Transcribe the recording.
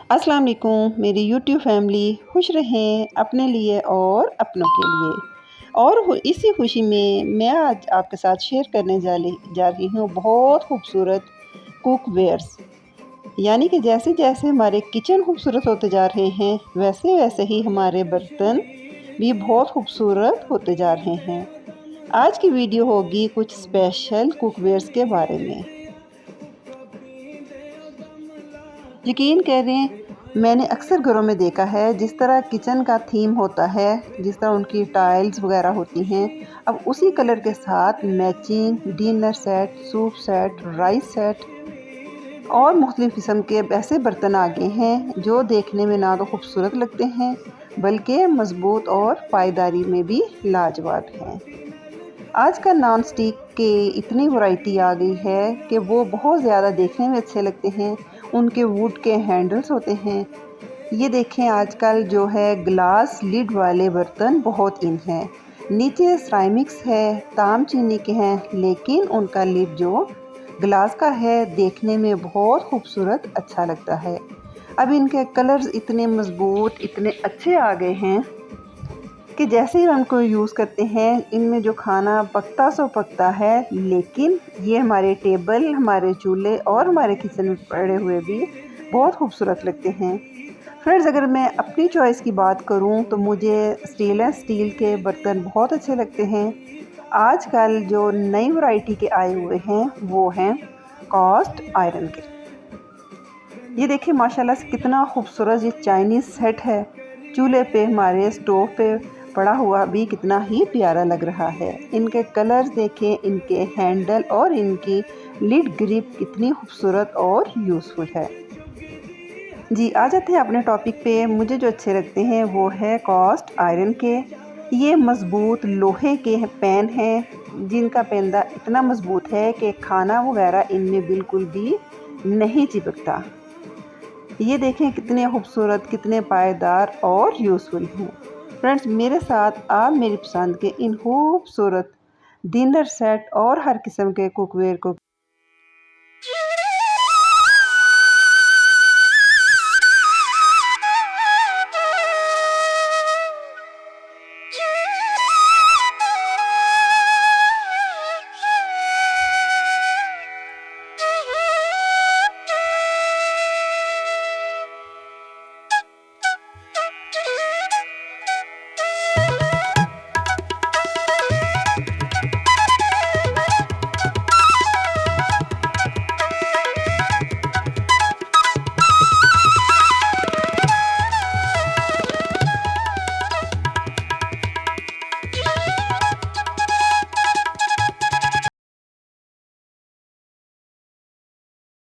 अस्सलाम वालेकुम मेरी यूट्यूब फैमिली खुश रहें अपने लिए और अपनों के लिए। और इसी खुशी में मैं आज आपके साथ शेयर करने जा रही हूँ बहुत खूबसूरत कुकवेयर्स। यानी कि जैसे जैसे हमारे किचन खूबसूरत होते जा रहे हैं वैसे वैसे ही हमारे बर्तन भी बहुत खूबसूरत होते जा रहे हैं। आज की वीडियो होगी कुछ स्पेशल कुकवेयर्स के बारे में। यकीन करें, मैंने अक्सर घरों में देखा है जिस तरह किचन का थीम होता है, जिस तरह उनकी टाइल्स वगैरह होती हैं, अब उसी कलर के साथ matching dinner set, soup set, rice set और मुख्तलिफ़ किस्म के ऐसे बर्तन आ गए हैं जो देखने में ना तो खूबसूरत लगते हैं बल्कि मज़बूत और पायदारी में भी लाजवाब हैं। आजकल नॉन स्टिक के इतनी वैरायटी आ गई है कि वो बहुत ज़्यादा देखने में अच्छे लगते हैं। उनके वुड के हैंडल्स होते हैं। ये देखें, आजकल जो है ग्लास लिड वाले बर्तन बहुत इन हैं। नीचे सिरेमिक्स है, ताम चीनी के हैं, लेकिन उनका लिड जो ग्लास का है देखने में बहुत खूबसूरत अच्छा लगता है। अब इनके कलर्स इतने मज़बूत, इतने अच्छे आ गए हैं कि जैसे ही हम उनको यूज़ करते हैं इनमें जो खाना पकता सो पकता है, लेकिन ये हमारे टेबल, हमारे चूल्हे और हमारे किचन में पड़े हुए भी बहुत खूबसूरत लगते हैं। फ्रेंड्स, अगर मैं अपनी चॉइस की बात करूं तो मुझे स्टेनलेस स्टील के बर्तन बहुत अच्छे लगते हैं। आजकल जो नई वैरायटी के आए हुए हैं वो हैं कास्ट आयरन के। ये देखिए माशाल्लाह से कितना खूबसूरत ये चाइनीज़ सेट है। चूल्हे पे, हमारे स्टोव पे पड़ा हुआ भी कितना ही प्यारा लग रहा है। इनके कलर्स देखें, इनके हैंडल और इनकी लिड ग्रिप कितनी खूबसूरत और यूज़फुल है। जी, आ जाते हैं अपने टॉपिक पे। मुझे जो अच्छे लगते हैं वो है कास्ट आयरन के। ये मज़बूत लोहे के पैन हैं जिनका पेंदा इतना मज़बूत है कि खाना वगैरह इनमें बिल्कुल भी नहीं चिपकता। ये देखें कितने खूबसूरत, कितने पायदार और यूज़फुल हैं। फ्रेंड्स, मेरे साथ आप मेरी पसंद के इन खूबसूरत डिनर सेट और हर किस्म के कुकवेयर को